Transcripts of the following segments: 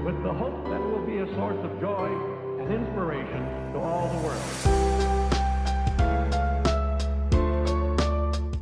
with the hope that it will be a source of joy and inspiration to all the world.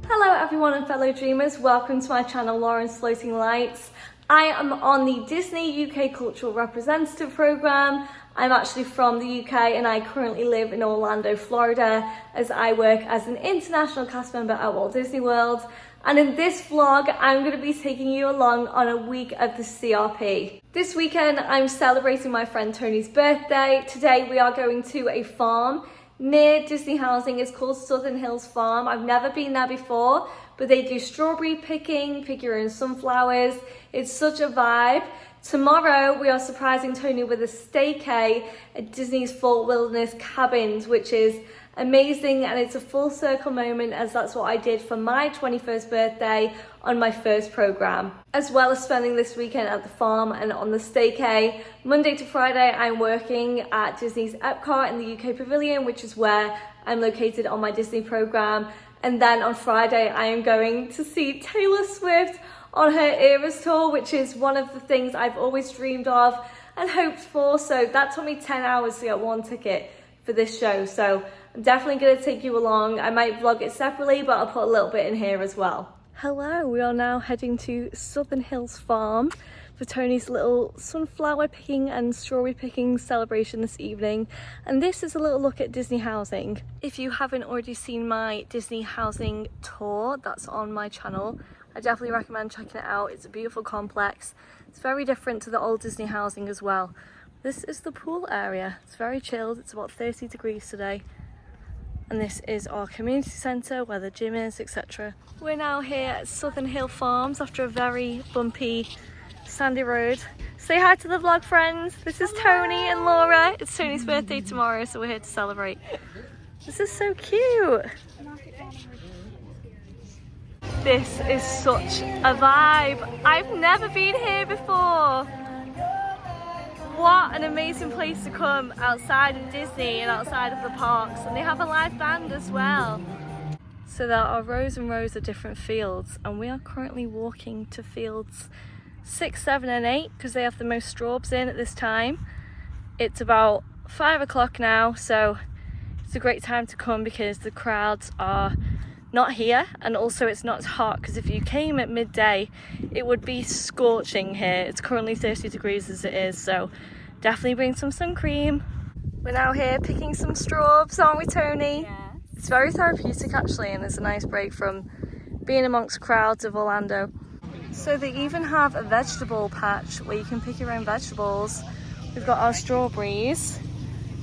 Hello everyone and fellow dreamers, welcome to my channel Lauren's Floating Lights. I am on the Disney UK Cultural Representative Programme. I'm actually from the UK and I currently live in Orlando, Florida, as I work as an international cast member at Walt Disney World. And in this vlog, I'm going to be taking you along on a week of the CRP. This weekend, I'm celebrating my friend Tony's birthday. Today, we are going to a farm near Disney Housing. It's called Southern Hills Farm. I've never been there before, but they do strawberry picking, pick your own sunflowers. It's such a vibe. Tomorrow, we are surprising Tony with a staycay at Disney's Fort Wilderness Cabins, which is amazing, and it's a full circle moment as that's what I did for my 21st birthday on my first program. As well as spending this weekend at the farm and on the staycay. Monday to Friday I'm working at Disney's Epcot in the UK Pavilion, which is where I'm located on my Disney program. And then on Friday I am going to see Taylor Swift on her Eras tour, which is one of the things I've always dreamed of and hoped for. So that took me 10 hours to get one ticket for this show. So I'm definitely going to take you along. I might vlog it separately, but I'll put a little bit in here as well. Hello, we are now heading to Southern Hills Farm for Tony's little sunflower picking and strawberry picking celebration this evening. And this is a little look at Disney Housing. If you haven't already seen my Disney Housing tour, that's on my channel. I definitely recommend checking it out. It's a beautiful complex. It's very different to the old Disney Housing as well. This is the pool area. It's very chilled. It's about 30 degrees today. And this is our community centre where the gym is, etc. We're now here at Southern Hill Farms after a very bumpy, sandy road. Say hi to the vlog, friends. This is Tony and Laura. It's Tony's birthday tomorrow, so we're here to celebrate. This is so cute. This is such a vibe. I've never been here before. What an amazing place to come outside of Disney and outside of the parks, and they have a live band as well. So there are rows and rows of different fields, and we are currently walking to fields 6, 7 and 8 because they have the most strawbs in at this time. It's about 5 o'clock now, so it's a great time to come because the crowds are not here, and also it's not as hot, because if you came at midday it would be scorching here. It's currently 30 degrees as it is, so definitely bring some sun cream. We're now here picking some strawbs, aren't we, Tony? Yeah. It's very therapeutic actually, and it's a nice break from being amongst crowds of Orlando. So they even have a vegetable patch where you can pick your own vegetables. We've got our strawberries,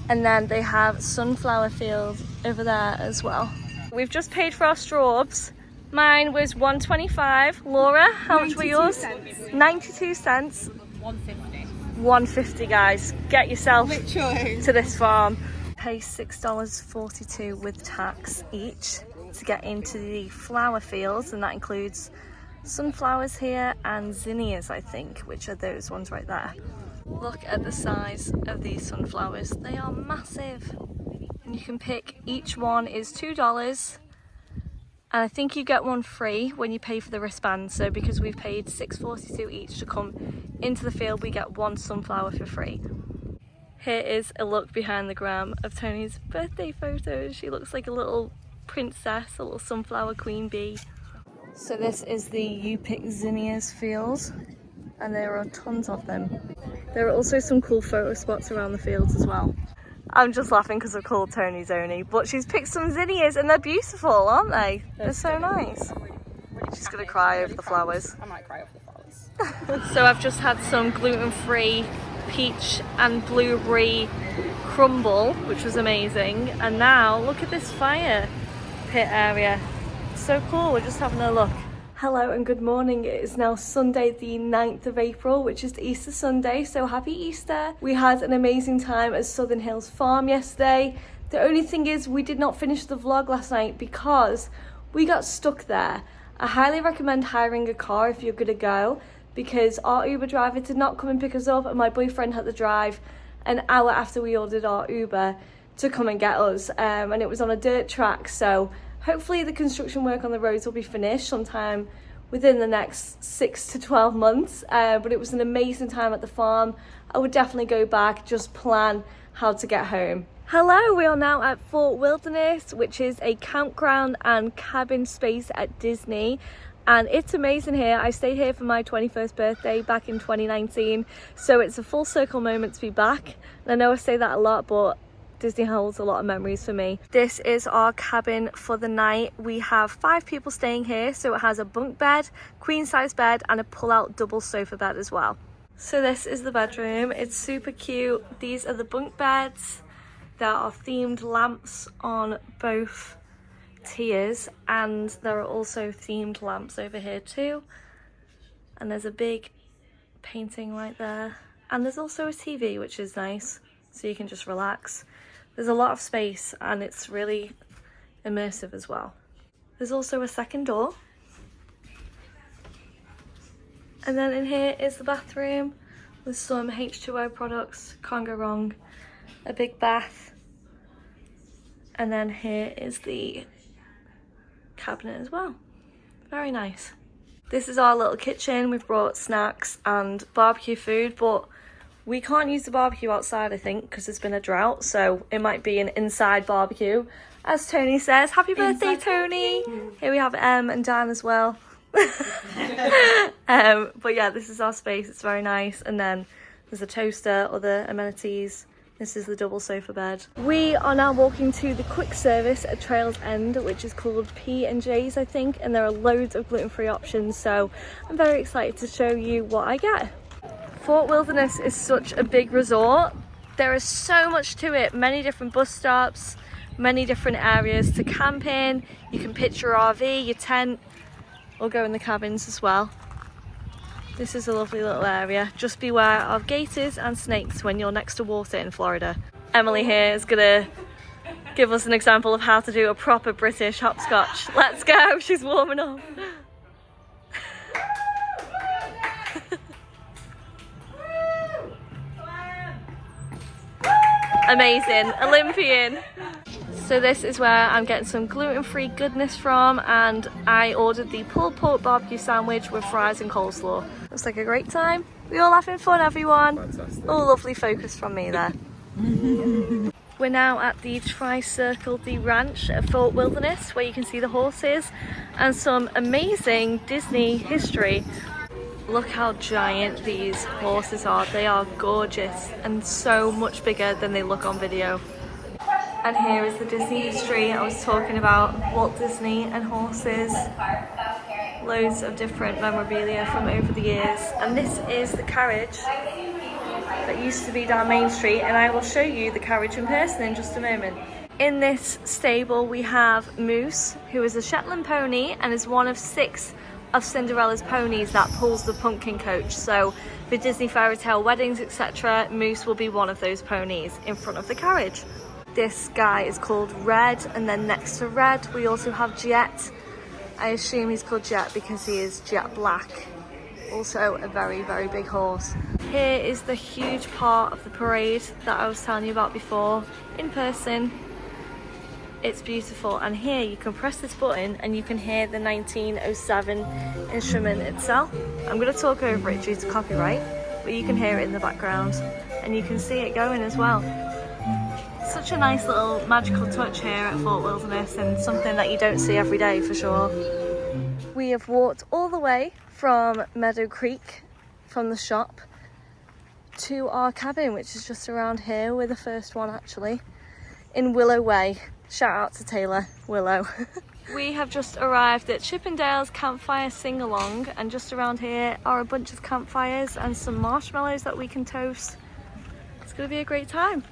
and then they have sunflower fields over there as well. We've just paid for our strawbs. Mine was $1.25. Laura, how much were yours? Cents. 92 cents. $1.50. $1.50, guys. Get yourself Literally. to this farm. Pay $6.42 with tax each to get into the flower fields, and that includes sunflowers here and zinnias, I think, which are those ones right there. Look at the size of these sunflowers. They are massive. And you can pick, each one is $2, and I think you get one free when you pay for the wristband. So because we've paid $6.42 each to come into the field, we get one sunflower for free. Here is a look behind the gram of Tony's birthday photo. She looks like a little princess, a little sunflower queen bee. So this is the You Pick Zinnias field, and there are tons of them. There are also some cool photo spots around the fields as well. I'm just laughing because I've called Tony Zoni, but she's picked some zinnias and they're beautiful, aren't they? They're so nice. She's gonna cry over the flowers. I might cry over the flowers. So I've just had some gluten-free peach and blueberry crumble, which was amazing. And now look at this fire pit area. It's so cool, we're just having a look. Hello and good morning. It is now Sunday the 9th of April, which is Easter Sunday, so happy Easter. We had an amazing time at Southern Hills Farm yesterday. The only thing is we did not finish the vlog last night because we got stuck there. I highly recommend hiring a car if you're gonna go, because our Uber driver did not come and pick us up, and my boyfriend had to drive an hour after we ordered our Uber to come and get us, and it was on a dirt track, so hopefully the construction work on the roads will be finished sometime within the next 6 to 12 months, but it was an amazing time at the farm. I would definitely go back, just plan how to get home. Hello, we are now at Fort Wilderness, which is a campground and cabin space at Disney. And it's amazing here. I stayed here for my 21st birthday back in 2019, so it's a full circle moment to be back. And I know I say that a lot, but Disney holds a lot of memories for me. This is our cabin for the night. We have 5 people staying here, so it has a bunk bed, queen size bed, and a pull-out double sofa bed as well. So this is the bedroom. It's super cute. These are the bunk beds. There are themed lamps on both tiers, and there are also themed lamps over here too, and there's a big painting right there, and there's also a TV, which is nice, so you can just relax. There's a lot of space and it's really immersive as well. There's also a second door, and then in here is the bathroom with some H2O products, can't go wrong, a big bath, and then here is the cabinet as well. Very nice. This is our little kitchen. We've brought snacks and barbecue food, but we can't use the barbecue outside, I think, because there's been a drought, so it might be an inside barbecue, as Tony says. Happy birthday, inside Tony! Here we have Em and Dan as well. But yeah, this is our space. It's very nice. And then there's a toaster, other amenities. This is the double sofa bed. We are now walking to the quick service at Trails End, which is called P&J's, I think, and there are loads of gluten-free options, so I'm very excited to show you what I get. Fort Wilderness is such a big resort. There is so much to it, many different bus stops, many different areas to camp in. You can pitch your RV, your tent, or go in the cabins as well. This is a lovely little area. Just beware of gators and snakes when you're next to water in Florida. Emily here is gonna give us an example of how to do a proper British hopscotch. Let's go, she's warming up. Amazing, Olympian. So this is where I'm getting some gluten-free goodness from, and I ordered the pulled pork barbecue sandwich with fries and coleslaw. Looks like a great time. We all having fun, everyone. Fantastic. Oh, lovely focus from me there. We're now at the Tri-Circle D Ranch at Fort Wilderness, where you can see the horses and some amazing Disney history. Look how giant these horses are. They are gorgeous and so much bigger than they look on video. And here is the Disney history I was talking about, Walt Disney and horses. Loads of different memorabilia from over the years. And this is the carriage that used to be down Main Street, and I will show you the carriage in person in just a moment. In this stable we have Moose, who is a Shetland pony and is one of 6 of Cinderella's ponies that pulls the pumpkin coach. So for Disney fairy tale weddings, etc., Moose will be one of those ponies in front of the carriage. This guy is called Red, and then next to Red we also have Jet. I assume he's called Jet because he is jet black. Also a very, very big horse. Here is the huge part of the parade that I was telling you about before in person. It's beautiful, and here you can press this button and you can hear the 1907 instrument itself. I'm going to talk over it due to copyright, but you can hear it in the background and you can see it going as well. Such a nice little magical touch here at Fort Wilderness, and something that you don't see every day for sure. We have walked all the way from Meadow Creek, from the shop, to our cabin, which is just around here. We're the first one actually, in Willow Way. Shout out to Taylor, Willow. We have just arrived at Chippendale's Campfire Sing-Along, and just around here are a bunch of campfires and some marshmallows that we can toast. It's gonna be a great time.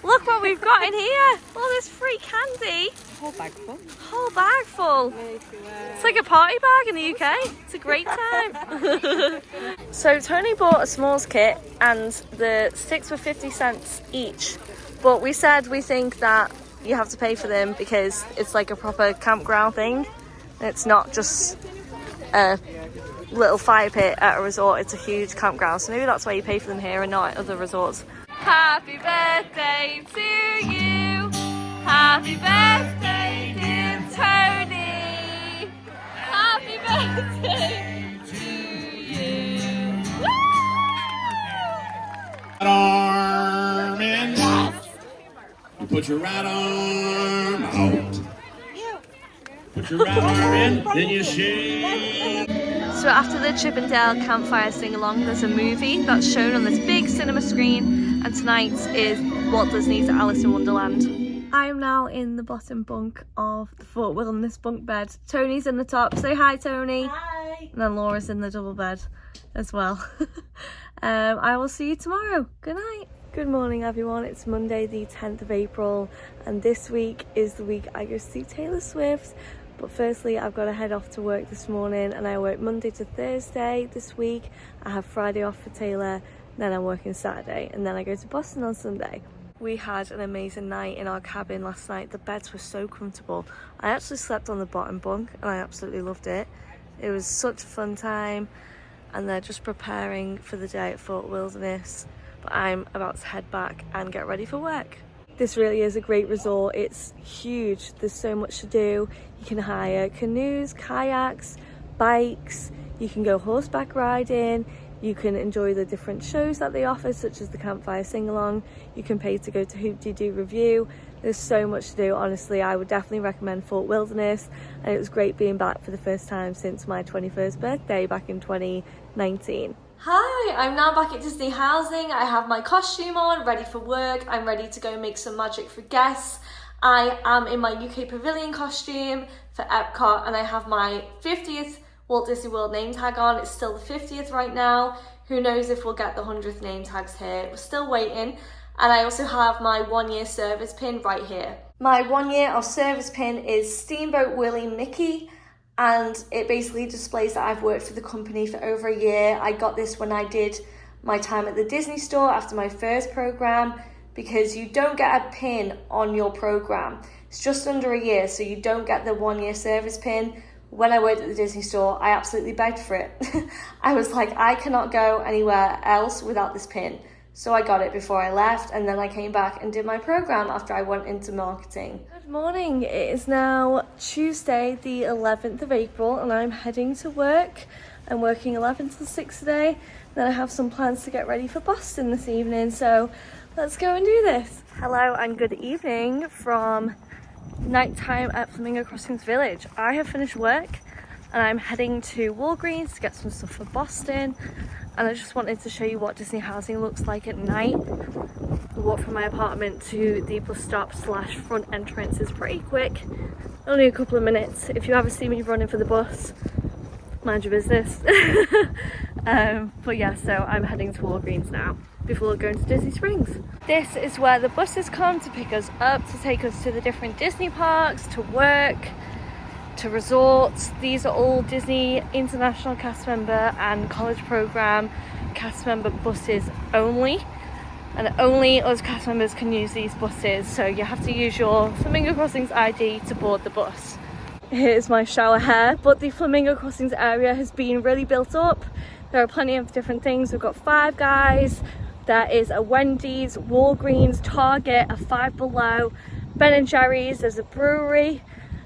Look what we've got in here! All this free candy! Whole bag full. Whole bag full! It's like a party bag in the UK. It's a great time. So Tony bought a s'mores kit and the sticks were 50 cents each, but we said we think that you have to pay for them because it's like a proper campground thing. It's not just a little fire pit at a resort, it's a huge campground, so maybe that's why you pay for them here and not at other resorts. Happy birthday to you! Happy birthday, dear Tony! Happy birthday! birthday to you. Arm in. You put your right arm out. Put your right arm in, then you shake. So after the Chippendale Campfire Sing-Along, there's a movie that's shown on this big cinema screen, and tonight is Walt Disney's Alice in Wonderland. I am now in the bottom bunk of the Fort Wilderness bunk bed. Tony's in the top. Say hi, Tony. Hi. And then Laura's in the double bed as well. I will see you tomorrow. Good night. Good morning, everyone. It's Monday the 10th of April, and this week is the week I go to see Taylor Swift. But firstly, I've got to head off to work this morning, and I work Monday to Thursday this week. I have Friday off for Taylor, then I'm working Saturday, and then I go to Boston on Sunday. We had an amazing night in our cabin last night. The beds were so comfortable. I actually slept on the bottom bunk, and I absolutely loved it. It was such a fun time, and they're just preparing for the day at Fort Wilderness. But I'm about to head back and get ready for work. This really is a great resort. It's huge. There's so much to do. You can hire canoes, kayaks, bikes. You can go horseback riding. You can enjoy the different shows that they offer, such as the Campfire Sing-Along. You can pay to go to Hoop-Dee-Doo Review. There's so much to do. Honestly, I would definitely recommend Fort Wilderness. And it was great being back for the first time since my 21st birthday back in 2019. Hi, I'm now back at Disney Housing. I have my costume on, ready for work. I'm ready to go make some magic for guests. I am in my UK Pavilion costume for Epcot, and I have my 50th Walt Disney World name tag on. It's still the 50th right now. Who knows if we'll get the 100th name tags here. We're still waiting. And I also have my 1-year service pin right here. My 1 year of service pin is Steamboat Willie Mickey. And it basically displays that I've worked for the company for over a year. I got this when I did my time at the Disney store after my first program, because you don't get a pin on your program. It's just under a year, so you don't get the 1 year service pin. When I worked at the Disney store, I absolutely begged for it. I was like, I cannot go anywhere else without this pin. So I got it before I left, and then I came back and did my program after I went into marketing. Good morning. It is now Tuesday, the 11th of April, and I'm heading to work. I'm working 11 till 6 today. Then I have some plans to get ready for Boston this evening, so let's go and do this. Hello and good evening from nighttime at Flamingo Crossings Village. I have finished work and I'm heading to Walgreens to get some stuff for Boston. And I just wanted to show you what Disney Housing looks like at night. The walk from my apartment to the bus stop / front entrance is pretty quick. Only a couple of minutes. If you ever see me running for the bus, mind your business. But yeah, so I'm heading to Walgreens now before going to Disney Springs. This is where the buses come to pick us up, to take us to the different Disney parks, to work, to resorts. These are all Disney International cast member and college program cast member buses only, and only us cast members can use these buses, so you have to use your Flamingo Crossings ID to board the bus. Here's my shower hair, but the Flamingo Crossings area has been really built up. There are plenty of different things. We've got Five Guys, there is a Wendy's, Walgreens, Target, a Five Below, Ben & Jerry's, there's a brewery,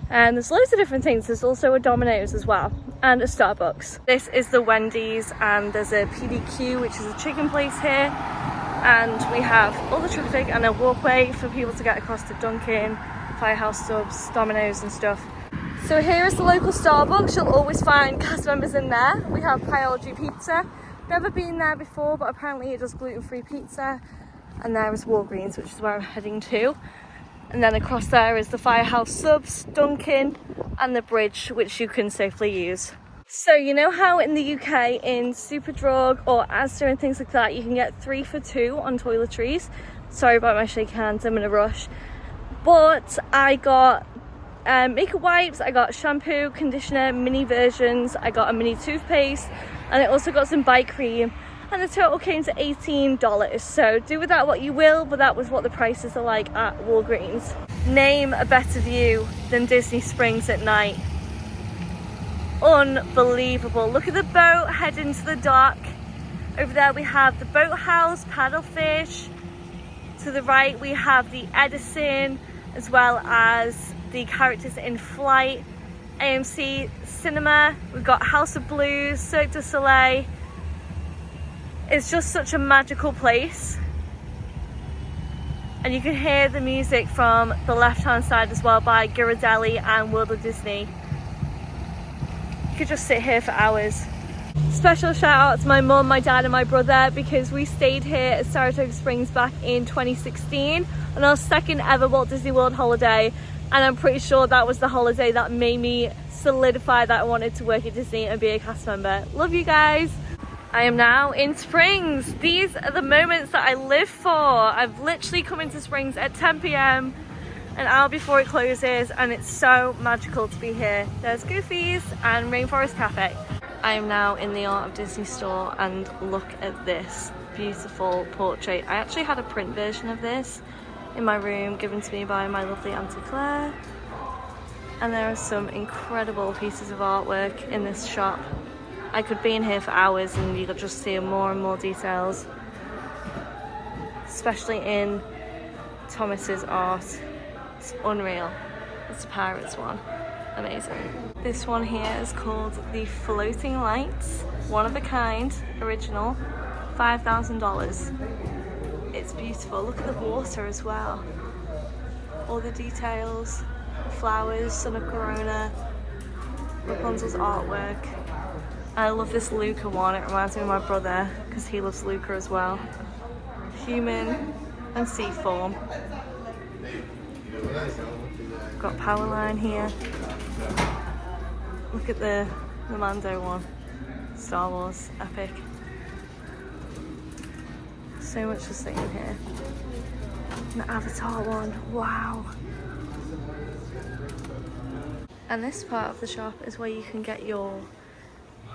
and there's loads of different things. There's also a Domino's as well, and a Starbucks. This is the Wendy's, and there's a PDQ, which is a chicken place here. And we have all the traffic and a walkway for people to get across to Dunkin', Firehouse Subs, Domino's and stuff. So here is the local Starbucks. You'll always find cast members in there. We have Priology Pizza. Never been there before, but apparently it does gluten-free pizza. And there is Walgreens, which is where I'm heading to. And then across there is the Firehouse Subs, Dunkin', and the bridge, which you can safely use. So you know how in the UK, in Superdrug or Asda and things like that, you can get 3 for £2 on toiletries? Sorry about my shake hands, I'm in a rush. But I got makeup wipes, I got shampoo, conditioner, mini versions, I got a mini toothpaste, and I also got some bite cream. And the total came to $18. So do with that what you will, but that was what the prices are like at Walgreens. Name a better view than Disney Springs at night. Unbelievable. Look at the boat heading to the dock. Over there we have the boathouse, paddlefish. To the right we have the Edison, as well as the characters in flight. AMC Cinema, we've got House of Blues, Cirque du Soleil. It's just such a magical place. And you can hear the music from the left-hand side as well by Ghirardelli and World of Disney. You could just sit here for hours. Special shout out to my mum, my dad and my brother because we stayed here at Saratoga Springs back in 2016 on our second ever Walt Disney World holiday, and I'm pretty sure that was the holiday that made me solidify that I wanted to work at Disney and be a cast member. Love you guys! I am now in Springs. These are the moments that I live for. I've literally come into Springs at 10 p.m. an hour before it closes, and it's so magical to be here. There's Goofy's and Rainforest Cafe. I am now in the Art of Disney store, and look at this beautiful portrait. I actually had a print version of this in my room given to me by my lovely Auntie Claire. And there are some incredible pieces of artwork in this shop. I could be in here for hours and you could just see more and more details, especially in Thomas's art. It's unreal. It's a Pirates one. Amazing. This one here is called the Floating Lights, one of a kind, original, $5,000. It's beautiful. Look at the water as well. All the details, the flowers, Son of Corona, Rapunzel's artwork. I love this Luca one. It reminds me of my brother because he loves Luca as well. Human and sea form. Got Powerline here. Look at the Mando one. Star Wars, epic. So much to see in here. And the Avatar one, wow. And this part of the shop is where you can get your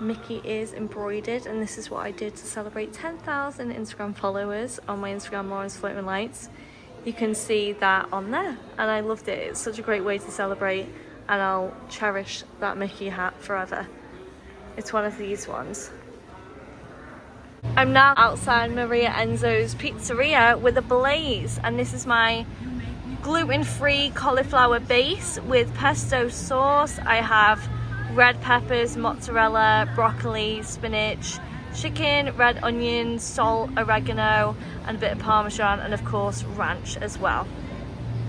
Mickey ears embroidered, and this is what I did to celebrate 10,000 Instagram followers on my Instagram, laurensfloatinglights. You can see that on there, and I loved it. It's such a great way to celebrate, and I'll cherish that Mickey hat forever. It's one of these ones. I'm now outside Maria Enzo's pizzeria with a blaze, and this is my gluten-free cauliflower base with pesto sauce. I have red peppers, mozzarella, broccoli, spinach, chicken, red onion, salt, oregano, and a bit of parmesan, and of course ranch as well.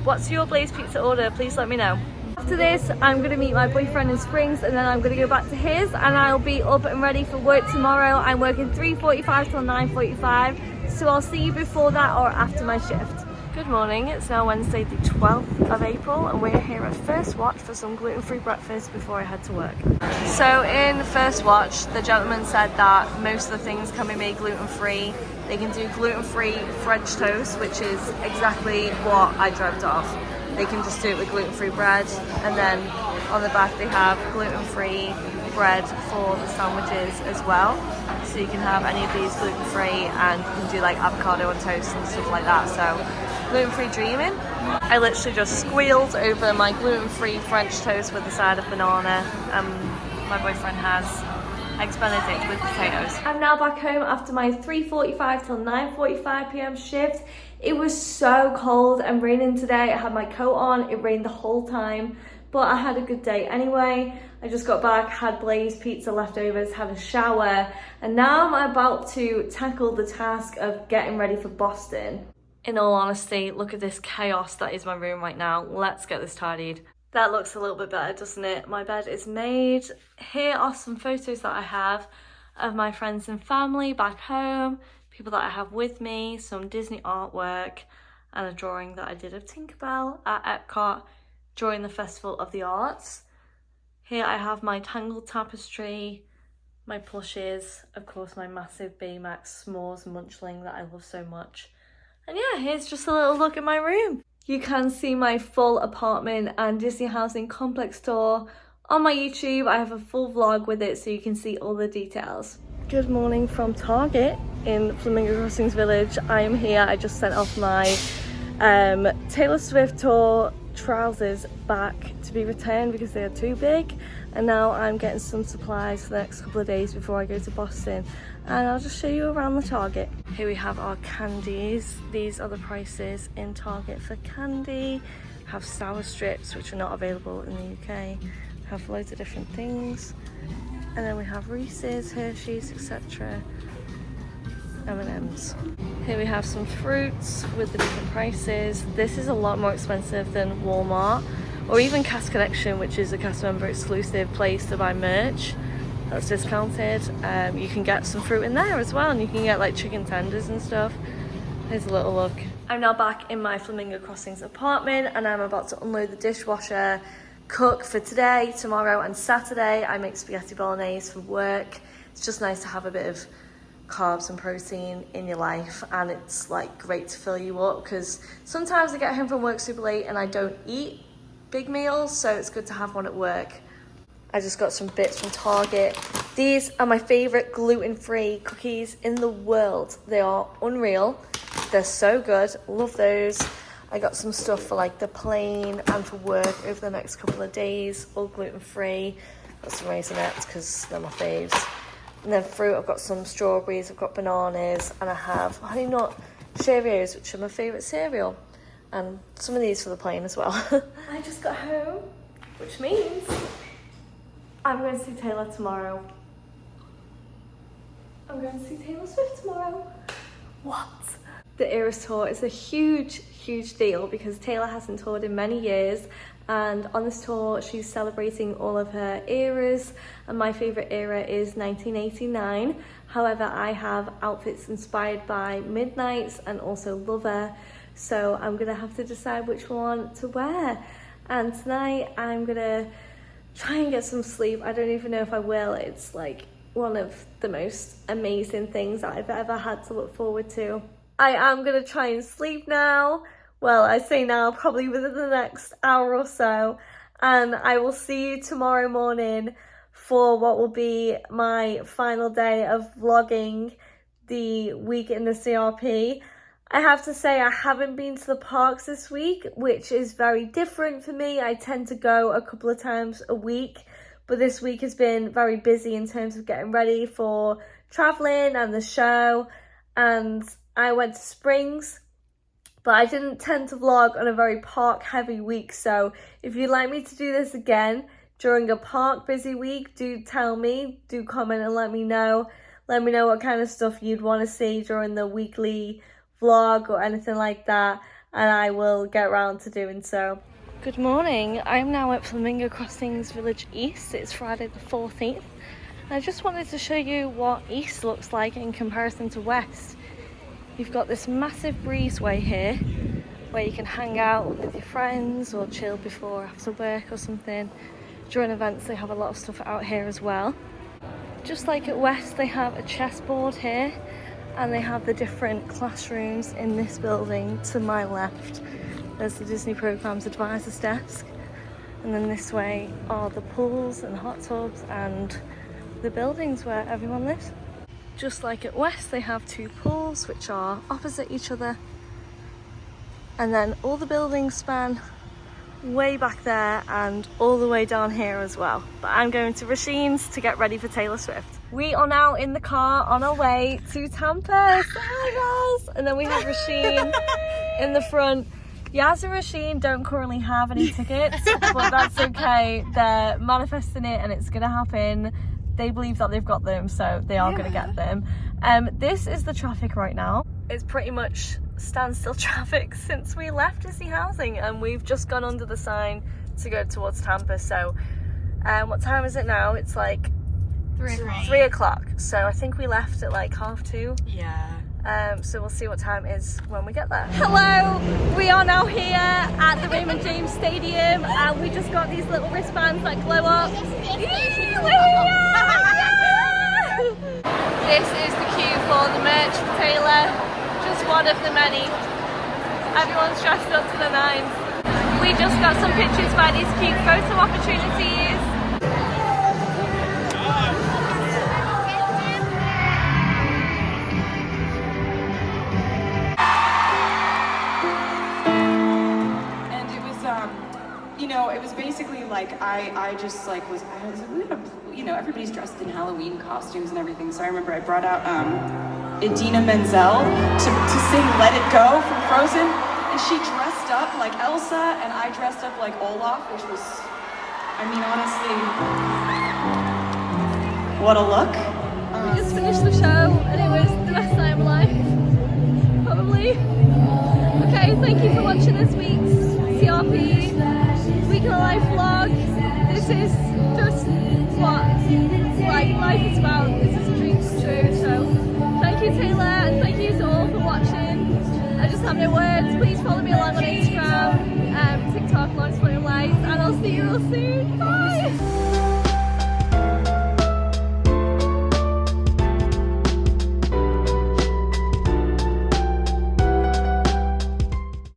What's your blaze pizza order? Please let me know. After this, I'm going to meet my boyfriend in Springs, and then I'm going to go back to his, and I'll be up and ready for work tomorrow. I'm working 3:45 till 9:45, so I'll see you before that or after my shift. Good morning, it's now Wednesday the 12th of April and we're here at First Watch for some gluten-free breakfast before I head to work. So in First Watch, the gentleman said that most of the things can be made gluten-free. They can do gluten-free French toast, which is exactly what I dreamt of. They can just do it with gluten-free bread, and then on the back they have gluten-free bread for the sandwiches as well. So you can have any of these gluten-free, and you can do like avocado on toast and stuff like that. So gluten-free dreaming. I literally just squealed over my gluten-free French toast with a side of banana. My boyfriend has eggs Benedict with potatoes. I'm now back home after my 3:45 till 9:45 p.m. shift. It was so cold and raining today. I had my coat on, it rained the whole time, but I had a good day anyway. I just got back, had Blaze pizza leftovers, had a shower, and now I'm about to tackle the task of getting ready for Boston. In all honesty, look at this chaos that is my room right now. Let's get this tidied. That looks a little bit better, doesn't it? My bed is made. Here are some photos that I have of my friends and family back home, people that I have with me, some Disney artwork, and a drawing that I did of Tinkerbell at Epcot during the Festival of the Arts. Here I have my Tangled tapestry, my plushes, of course my massive Baymax s'mores munchling that I love so much. And yeah, here's just a little look at my room. You can see my full apartment and Disney housing complex tour on my YouTube. I have a full vlog with it so you can see all the details. Good morning from Target in Flamingo Crossings Village. I am here. I just sent off my Taylor Swift tour trousers back to be returned because they are too big, and now I'm getting some supplies for the next couple of days before I go to Boston, and I'll just show you around the Target. Here we have our candies. These are the prices in Target for candy. We have sour strips, which are not available in the UK. We Have loads of different things. And then we have Reese's, Hershey's, etc. M&M's. Here we have some fruits with the different prices. This is a lot more expensive than Walmart or even Cast Connection, which is a cast member exclusive place to buy merch that's discounted. You can get some fruit in there as well, and you can get like chicken tenders and stuff. Here's a little look. I'm now back in my Flamingo Crossings apartment, and I'm about to unload the dishwasher, cook for today, tomorrow and Saturday. I make spaghetti bolognese for work. It's just nice to have a bit of carbs and protein in your life, and it's like great to fill you up, because sometimes I get home from work super late and I don't eat big meals, so it's good to have one at work. I just got some bits from Target. These are my favorite gluten-free cookies in the world. They are unreal. They're so good. Love those. I got some stuff for like the plane and for work over the next couple of days, all gluten-free. Got some Raisinets because they're my faves. And then fruit, I've got some strawberries, I've got bananas, and I have Honey Nut Cheerios, which are my favourite cereal. And some of these for the plane as well. I just got home, which means I'm going to see Taylor tomorrow. I'm going to see Taylor Swift tomorrow. What? The Eras tour is a huge deal because Taylor hasn't toured in many years, and on this tour she's celebrating all of her eras, and my favourite era is 1989. However, I have outfits inspired by Midnights and also Lover, so I'm gonna have to decide which one to wear. And tonight I'm gonna try and get some sleep. I don't even know if I will. It's like one of the most amazing things that I've ever had to look forward to. I am gonna try and sleep now. Well, I say now, probably within the next hour or so. And I will see you tomorrow morning for what will be my final day of vlogging the week in the CRP. I have to say I haven't been to the parks this week, which is very different for me. I tend to go a couple of times a week, but this week has been very busy in terms of getting ready for traveling and the show. And I went to Springs, but I didn't tend to vlog on a very park heavy week. So if you'd like me to do this again during a park busy week, do tell me, do comment and let me know. Let me know what kind of stuff you'd want to see during the weekly vlog or anything like that, and I will get around to doing so. Good morning, I'm now at Flamingo Crossings Village East. It's Friday the 14th, and I just wanted to show you what East looks like in comparison to West. You've got this massive breezeway here where you can hang out with your friends or chill before or after work or something. During events they have a lot of stuff out here as well. Just like at West, they have a chessboard here, and they have the different classrooms in this building. To my left there's the Disney Programs Advisors Desk, and then this way are the pools and hot tubs and the buildings where everyone lives. Just like at West, they have two pools which are opposite each other, and then all the buildings span way back there and all the way down here as well. But I'm going to Rachine's to get ready for Taylor Swift. We are now in the car on our way to Tampa. Say hi guys! And then we have Rachine in the front. Yaz and Rachine don't currently have any tickets, but that's okay. They're manifesting it and it's gonna happen. They believe that they've got them, so they are gonna get them. This is the traffic right now. It's pretty much standstill traffic since we left Disney Housing, and we've just gone under the sign to go towards Tampa. So what time is it now? It's like 3 o'clock. So I think we left at like 2:30. Yeah. So we'll see what time it is when we get there. Hello, we are now here at the Raymond James Stadium, and we just got these little wristbands that glow up. This is the queue for the merch for Taylor. Just one of the many. Everyone's dressed up to the nines. We just got some pictures by these cute photo opportunities. You know, it was basically like I was like, we gotta, you know, everybody's dressed in Halloween costumes and everything. So I remember I brought out Idina Menzel to sing "Let It Go" from Frozen, and she dressed up like Elsa, and I dressed up like Olaf, which was, I mean, honestly, what a look. We just finished the show and it was the best night of my life. Probably. Okay, thank you for watching this week's CRP Week in the Life vlog. This is just what life is about. This is a dream come true. So thank you, Taylor, and thank you to all for watching. I just have no words. Please follow me along on Instagram, TikTok, laurensfloatinglights, and I'll see you all soon. Bye!